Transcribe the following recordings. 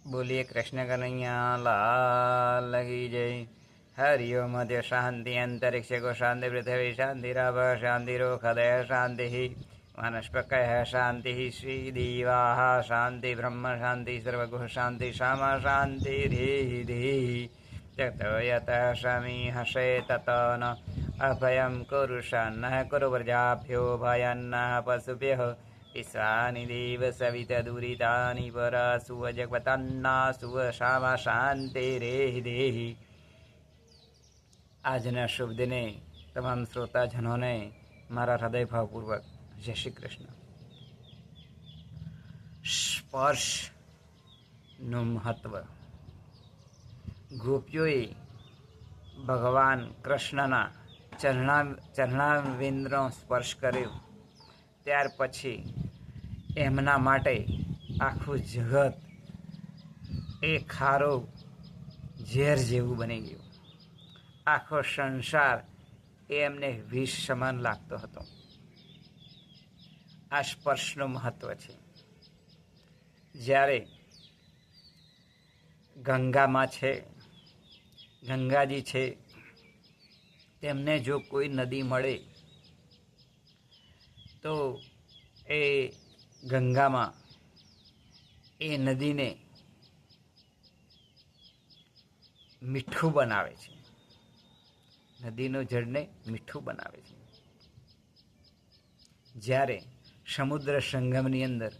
बोलिए कृष्ण कन्हैया लाल की जय। हरिओम मध्य शांति अंतरिक्ष को शांति पृथ्वी शांतिराभ शांतिरोखदय शांति वनस्पतयः शांति श्रीदेवाः शांति ब्रह्म शांति सर्वगुह शांति श्यामा शांति धीहि धीहि ततो यतः शमी हसे ततो न अभयं कुरु शन्नः कुरु व्रजाभ्यो भयन्नः पशुभ्यः ईशानि देव सवितदुरितानि परासुव जगवतन्नासुव श्यामा शांतिरेहि देहि। આજના શુભ દિને તમામ શ્રોતાજનોને મારા હૃદયભાવપૂર્વક જય શ્રી કૃષ્ણ. સ્પર્શનું મહત્વ. ગોપીઓએ ભગવાન કૃષ્ણના ચરણારવિંદનો સ્પર્શ કર્યો ત્યાર પછી એમના માટે આખું જગત એ ખારો ઝેર જેવું બની ગયું. આખો સંસાર એ એમને વિષ સમાન લાગતો હતો. આ સ્પર્શનું મહત્વ છે. જ્યારે ગંગામાં છે, ગંગાજી છે, તેમને જો કોઈ નદી મળે તો એ ગંગામાં એ નદીને મીઠું બનાવે છે. નદીનું જળને મીઠું બનાવે છે. જ્યારે સમુદ્ર સંગમની અંદર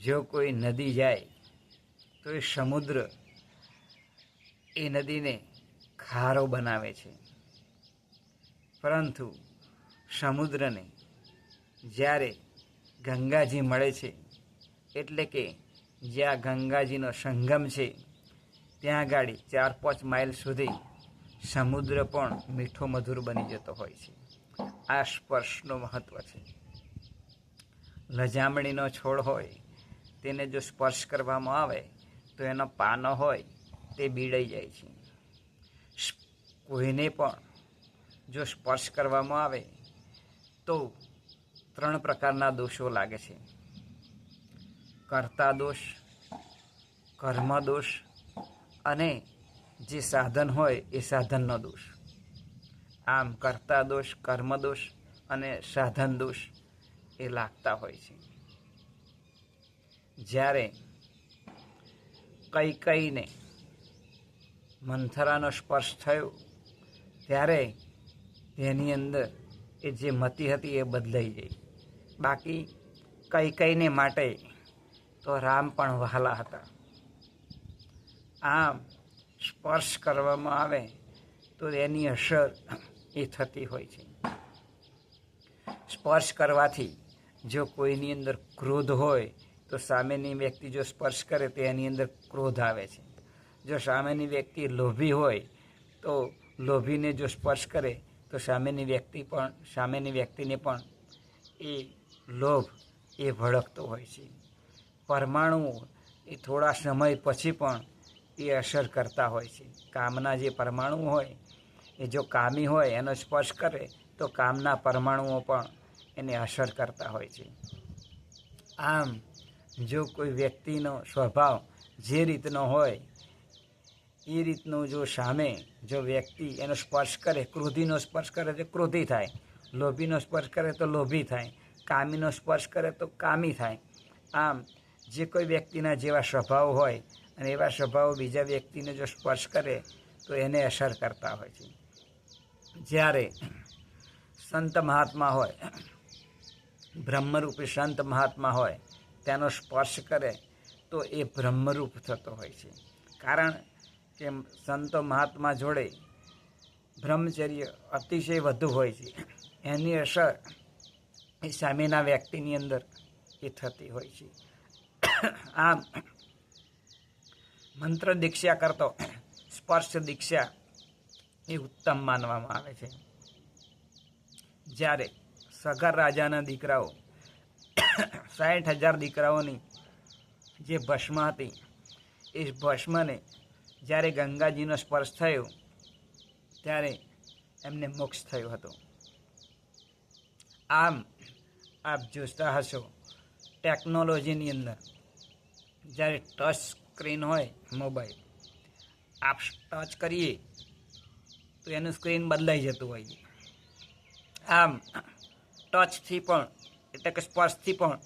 જો કોઈ નદી જાય તો એ સમુદ્ર એ નદીને ખારો બનાવે છે. પરંતુ સમુદ્રને જ્યારે ગંગાજી મળે છે, એટલે કે જ્યાં ગંગાજીનો સંગમ છે ત્યાં આગળ 4-5 માઇલ સુધી સમુદ્ર પણ મીઠો મધુર બની જતો હોય છે. આ સ્પર્શનું મહત્વ છે. લજામણીનો છોડ હોય તેને જો સ્પર્શ કરવામાં આવે તો એનો પાનો હોય તે બીડાઈ જાય છે. કોઈને પણ જો સ્પર્શ કરવામાં આવે તો 3 પ્રકારના દોષો લાગે છે: કર્તા દોષ, કર્મ દોષ અને જે સાધન હોય એ સાધનનો દોષ. આમ કર્તા દોષ, કર્મ દોષ અને સાધન દોષ એ લાગતા હોય છે. જ્યારે કૈકેયીને મંથરાનો સ્પર્શ થયો ત્યારે તેની અંદર એ જે મતિ હતી એ બદલાઈ ગઈ. બાકી કૈકેયીને માટે તો રામ પણ વહાલા હતા. આમ સ્પર્શ કરવામાં આવે તો એની અસર એ થતી હોય છે. સ્પર્શ કરવાથી જો કોઈની અંદર ક્રોધ હોય તો સામેની વ્યક્તિ જો સ્પર્શ કરે તો એની અંદર ક્રોધ આવે છે. જો સામેની વ્યક્તિ લોભી હોય તો લોભીને જો સ્પર્શ કરે તો સામેની વ્યક્તિને પણ એ લોભ એ ભડકતો હોય છે. પરમાણુઓ એ થોડા સમય પછી પણ એ અસર કરતા હોય છે. કામના જે પરમાણુ હોય એ જો કામી હોય એનો સ્પર્શ કરે તો કામના પરમાણુઓ પણ એને અસર કરતા હોય છે. આમ જો કોઈ વ્યક્તિનો સ્વભાવ જે રીતનો હોય એ રીતનું જો સામે જો વ્યક્તિ એનો સ્પર્શ કરે, ક્રોધીનો સ્પર્શ કરે તો ક્રોધી થાય, લોભીનો સ્પર્શ કરે તો લોભી થાય, કામીનો સ્પર્શ કરે તો કામી થાય. આમ જે કોઈ વ્યક્તિના જેવા સ્વભાવ હોય અને એવા સ્વભાવ બીજા વ્યક્તિને જો સ્પર્શ કરે તો એને અસર કરતા હોય છે. જ્યારે સંત મહાત્મા હોય, બ્રહ્મરૂપી સંત મહાત્મા હોય, તેનો સ્પર્શ કરે તો એ બ્રહ્મરૂપ થતો હોય છે. કારણ કે સંતો મહાત્મા જોડે બ્રહ્મચર્ય અતિશય વધુ હોય છે. એની અસર એ સામેના વ્યક્તિની અંદર એ થતી હોય છે. આમ મંત્ર દીક્ષા કરતો સ્પર્શ દીક્ષા એ ઉત્તમ માનવામાં આવે છે. જ્યારે સગર રાજાના દીકરાઓ 60,000 દીકરાઓની જે ભસ્મ હતી એ ભસ્મને જ્યારે ગંગાજીનો સ્પર્શ થયો ત્યારે એમને મોક્ષ થયો હતો. આમ આપ જોતા હશો ટેકનોલોજીની અંદર જ્યારે ટચ સ્ક્રીન હોય મોબાઈલ, આપ ટચ કરીએ તો એનું સ્ક્રીન બદલાઈ જતું હોય છે. આમ ટચથી પણ એટલે કે સ્પર્શથી પણ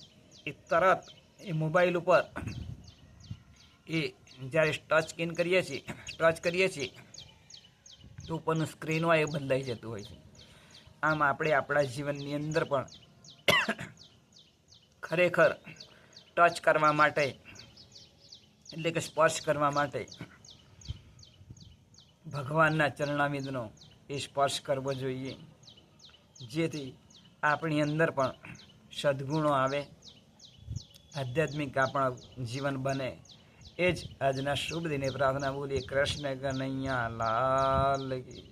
એ તરત એ મોબાઈલ ઉપર એ જ્યારે ટચ કરીએ છીએ તો ઉપરનું સ્ક્રીન હોય એ બદલાઈ જતું હોય છે. આમ આપણે આપણા જીવનની અંદર પણ ખરેખર ટચ કરવા માટે એટલે કે સ્પર્શ કરવા માટે ભગવાનના ચરણામૃતનો એ સ્પર્શ કરવો જોઈએ, જેથી આપણી અંદર પણ સદ્ગુણો આવે, આધ્યાત્મિક આપણા જીવન બને. એ જ આજના શુભ દિને પ્રાર્થના બોલીએ. કૃષ્ણ કનૈયા લાલ કી.